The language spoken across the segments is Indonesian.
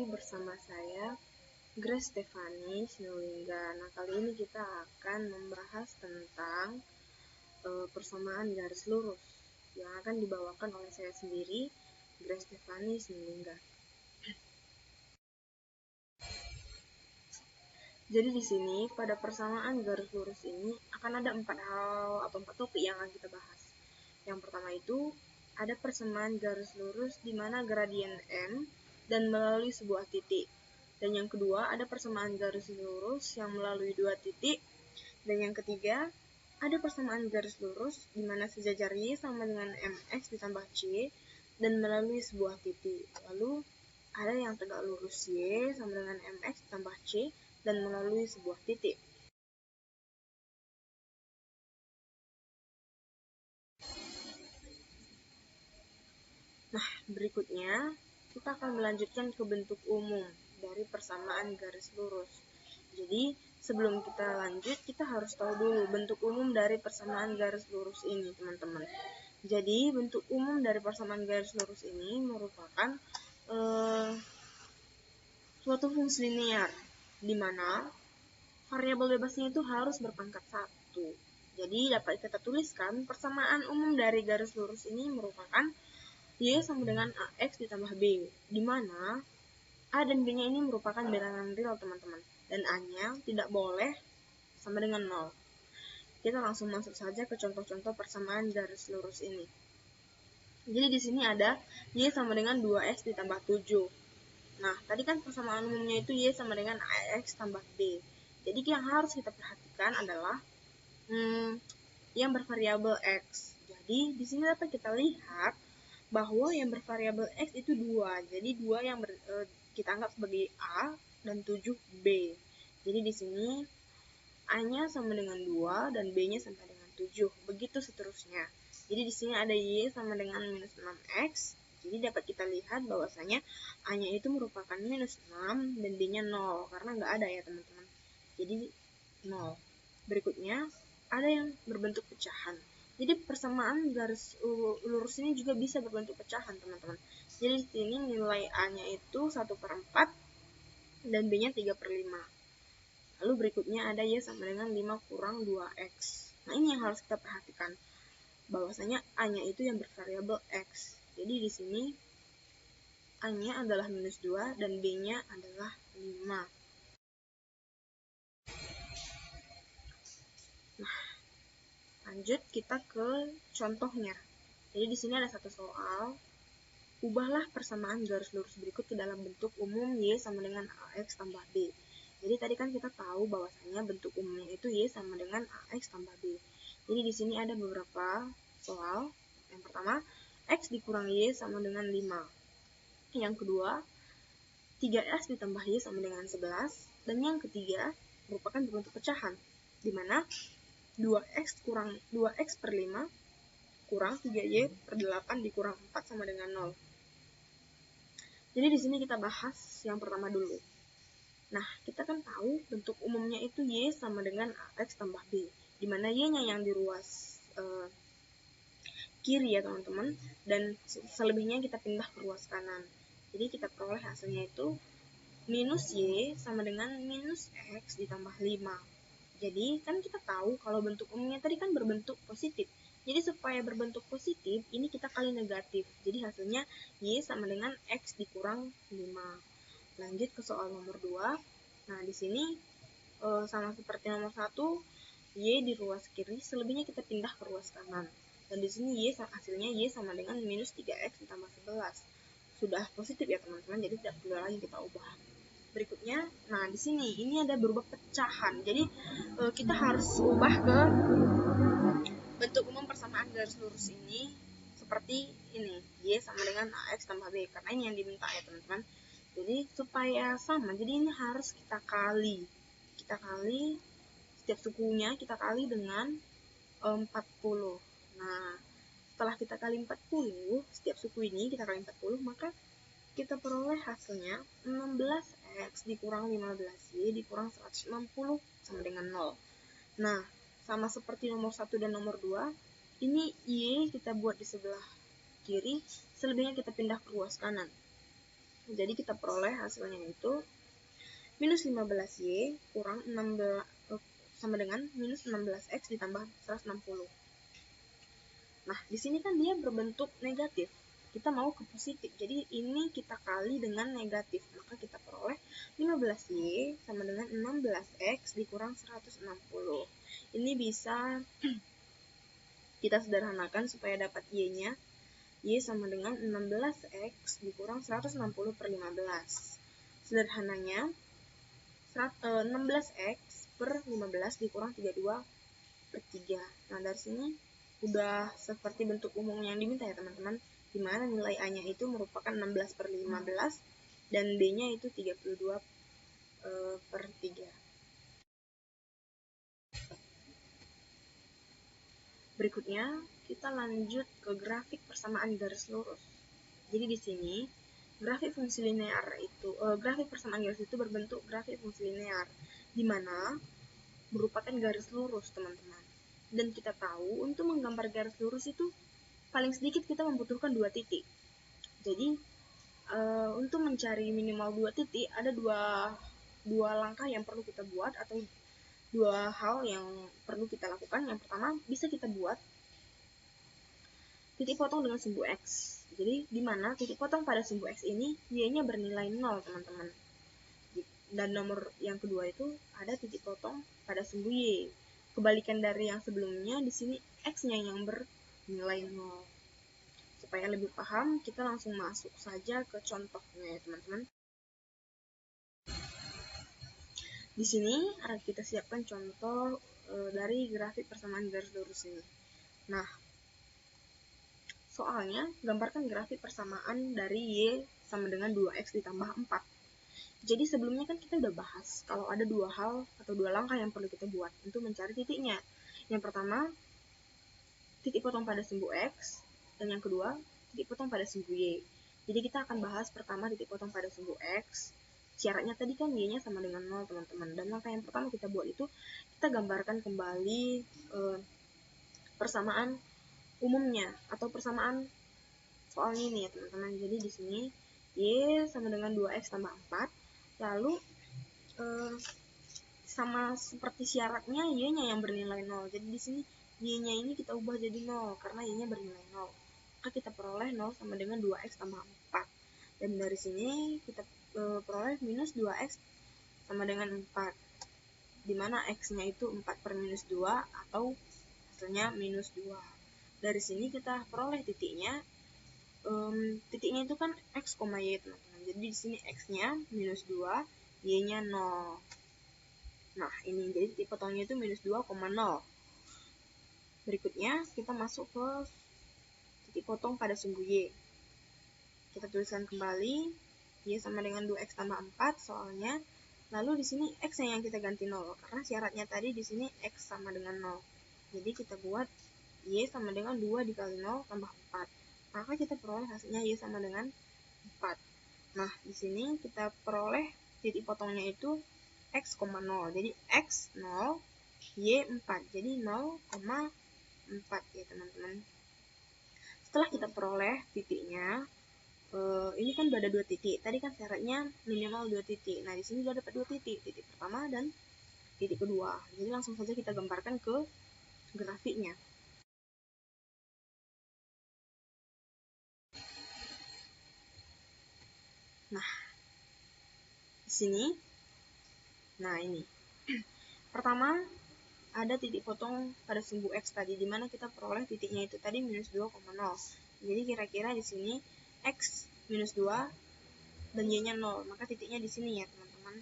lagi bersama saya, Grace Stefani Sinulinga. Nah, kali ini kita akan membahas tentang persamaan garis lurus yang akan dibawakan oleh saya sendiri, Grace Stefani Sinulinga. Jadi di sini pada persamaan garis lurus ini akan ada 4 hal atau 4 topik yang akan kita bahas. Yang pertama itu ada persamaan garis lurus di mana gradien M dan melalui sebuah titik. Dan yang kedua, ada persamaan garis lurus yang melalui 2 titik. Dan yang ketiga, ada persamaan garis lurus di mana sejajar Y sama dengan MX ditambah C dan melalui sebuah titik. Lalu, ada yang tegak lurus Y sama dengan MX ditambah C dan melalui sebuah titik. Nah, berikutnya kita akan melanjutkan ke bentuk umum dari persamaan garis lurus. Jadi, sebelum kita lanjut, kita harus tahu dulu bentuk umum dari persamaan garis lurus ini, teman-teman. Jadi, bentuk umum dari persamaan garis lurus ini merupakan suatu fungsi linear, di mana variabel bebasnya itu harus berpangkat 1. Jadi, dapat kita tuliskan persamaan umum dari garis lurus ini merupakan Y sama dengan AX ditambah B, di mana A dan B-nya ini merupakan bilangan real, teman-teman. Dan A-nya tidak boleh sama dengan 0. Kita langsung masuk saja ke contoh-contoh persamaan garis lurus ini. Jadi di sini ada Y sama dengan 2X ditambah 7. Nah, tadi kan persamaan umumnya itu Y sama dengan AX tambah B. Jadi yang harus kita perhatikan adalah yang bervariabel X. Jadi di sini dapat kita lihat bahwa yang bervariabel X itu 2. Jadi 2 yang kita anggap sebagai A dan 7B. Jadi di sini A-nya sama dengan 2 dan B-nya sama dengan 7. Begitu seterusnya. Jadi di sini ada Y sama dengan minus 6X. Jadi dapat kita lihat bahwasanya A-nya itu merupakan minus 6 dan B-nya 0. Karena nggak ada ya, teman-teman. Jadi 0. Berikutnya, ada yang berbentuk pecahan. Jadi persamaan garis lurus ini juga bisa berbentuk pecahan, teman-teman. Jadi di sini nilai A-nya itu 1/4 dan B-nya 3/5. Lalu berikutnya ada Y sama dengan 5 kurang 2X. Nah, ini yang harus kita perhatikan. Bahwasanya A-nya itu yang bervariabel X. Jadi di sini A-nya adalah minus 2 dan B-nya adalah 5. Nah, lanjut kita ke contohnya. Jadi di sini ada satu soal. Ubahlah persamaan garis lurus berikut ke dalam bentuk umum Y sama dengan AX tambah B. Jadi tadi kan kita tahu bahwasanya bentuk umumnya itu Y sama dengan AX tambah B. Jadi di sini ada beberapa soal. Yang pertama, X dikurang Y sama dengan 5. Yang kedua, 3X ditambah Y sama dengan 11. Dan yang ketiga, merupakan bentuk pecahan, di mana 2X kurang 2X per 5 kurang 3Y per 8 dikurang 4 sama dengan 0. Jadi di sini kita bahas yang pertama dulu. Nah, kita kan tahu bentuk umumnya itu Y sama dengan AX tambah B, di mana Y-nya yang di ruas kiri ya, teman-teman, dan selebihnya kita pindah ke ruas kanan. Jadi kita peroleh hasilnya itu minus Y sama dengan minus X ditambah 5. Jadi kan kita tahu kalau bentuk umumnya tadi kan berbentuk positif. Jadi supaya berbentuk positif, ini kita kali negatif. Jadi hasilnya Y sama dengan X dikurang 5. Lanjut ke soal nomor 2. Nah, di sini sama seperti nomor 1, Y di ruas kiri, selebihnya kita pindah ke ruas kanan. Dan di sini hasilnya Y sama dengan minus 3X ditambah 11. Sudah positif ya, teman-teman, jadi tidak perlu lagi kita ubah. Berikutnya, nah di sini ini ada berubah pecahan. Jadi kita harus ubah ke bentuk umum persamaan garis lurus ini seperti ini, Y sama dengan AX tambah B, karena ini yang diminta ya, teman-teman. Jadi supaya sama, jadi ini harus kita kali setiap sukunya kita kali dengan 40. Nah, setelah kita kali 40, setiap suku ini kita kali 40, maka kita peroleh hasilnya 16X dikurang 15Y dikurang 160 sama dengan 0. Nah, sama seperti nomor 1 dan nomor 2, ini Y kita buat di sebelah kiri, selebihnya kita pindah ke ruas kanan. Jadi kita peroleh hasilnya itu minus 15Y kurang 16 sama dengan minus 16X ditambah 160. Nah, di sini kan dia berbentuk negatif. Kita mau ke positif. Jadi ini kita kali dengan negatif. Maka kita peroleh 15Y sama dengan 16X dikurang 160. Ini bisa kita sederhanakan supaya dapat Y-nya. Y sama dengan 16X dikurang 160 per 15. Sederhananya, 16X per 15 dikurang 32 per 3. Nah, dari sini udah seperti bentuk umum yang diminta ya teman-teman, dimana nilai A-nya itu merupakan 16 per 15 dan B-nya itu 32 per 3. Berikutnya, kita lanjut ke grafik persamaan garis lurus. Jadi di sini, grafik fungsi linear itu, grafik persamaan garis itu berbentuk grafik fungsi linear, di mana merupakan garis lurus, teman-teman. Dan kita tahu, untuk menggambar garis lurus itu, paling sedikit kita membutuhkan 2 titik. Jadi, untuk mencari minimal 2 titik, ada dua langkah yang perlu kita buat, atau 2 hal yang perlu kita lakukan. Yang pertama, bisa kita buat titik potong dengan sumbu X. Jadi, di mana titik potong pada sumbu X ini, Y-nya bernilai 0, teman-teman. Dan nomor yang kedua itu, ada titik potong pada sumbu Y. Kebalikan dari yang sebelumnya, di sini X-nya yang bernilai 0. Supaya lebih paham, kita langsung masuk saja ke contohnya ya, teman-teman. Di sini kita siapkan contoh dari grafik persamaan garis lurus ini. Nah, soalnya gambarkan grafik persamaan dari Y sama dengan 2X ditambah 4. Jadi sebelumnya kan kita udah bahas kalau ada 2 hal atau 2 langkah yang perlu kita buat untuk mencari titiknya. Yang pertama, titik potong pada sumbu X, dan yang kedua, titik potong pada sumbu Y. Jadi kita akan bahas pertama titik potong pada sumbu X. Syaratnya tadi kan Y-nya sama dengan 0, teman-teman. Dan langkah yang pertama kita buat itu, kita gambarkan kembali persamaan umumnya atau persamaan soalnya ini ya, teman-teman. Jadi di sini Y sama dengan 2X tambah 4. Lalu sama seperti syaratnya, Y-nya yang bernilai 0. Jadi di sini Y-nya ini kita ubah jadi 0 karena Y-nya bernilai 0. Maka kita peroleh 0 sama dengan 2X tambah 4. Dan dari sini kita peroleh minus 2X sama dengan 4. Dimana X-nya itu 4 per minus 2 atau hasilnya minus 2. Dari sini kita peroleh titiknya. Titiknya itu kan X, Y, teman-teman. Jadi di sini X-nya minus 2, Y-nya 0. Nah, ini jadi titik potongnya itu minus 2,0. Berikutnya, kita masuk ke titik potong pada sumbu Y. Kita tuliskan kembali, Y sama dengan 2X tambah 4 soalnya. Lalu di sini X-nya yang kita ganti 0, karena syaratnya tadi di sini X sama dengan 0. Jadi kita buat Y sama dengan 2 dikali 0 tambah 4. Maka kita peroleh hasilnya Y sama dengan 4. Nah, di sini kita peroleh titik potongnya itu X, 0. Jadi X 0, Y 4. Jadi 0,4 ya, teman-teman. Setelah kita peroleh titiknya, ini kan ada 2 titik. Tadi kan syaratnya minimal 2 titik. Nah, di sini sudah dapat 2 titik. Titik pertama dan titik kedua. Jadi langsung saja kita gambarkan ke grafiknya. Nah, di sini, nah ini. Pertama, ada titik potong pada sumbu X tadi, dimana kita peroleh titiknya itu tadi minus 2,0. Jadi kira-kira di sini X minus 2 dan Y-nya 0. Maka titiknya di sini ya, teman-teman.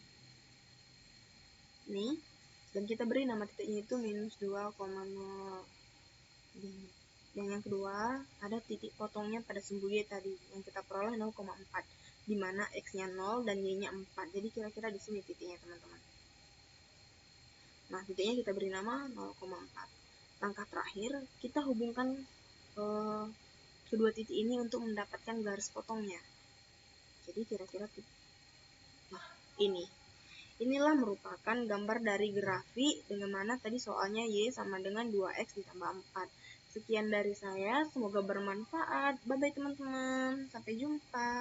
Nih. Dan kita beri nama titiknya itu minus 2,0. Dan yang kedua, ada titik potongnya pada sumbu Y tadi, yang kita peroleh 0,4. Dimana X-nya 0 dan Y-nya 4. Jadi kira-kira di sini titiknya, teman-teman. Nah, titiknya kita beri nama 0,4. Langkah terakhir, kita hubungkan kedua titik ini untuk mendapatkan garis potongnya. Jadi kira-kira nah, ini. Inilah merupakan gambar dari grafik dengan mana tadi soalnya Y sama dengan 2X ditambah 4. Sekian dari saya, semoga bermanfaat. Bye-bye teman-teman, sampai jumpa.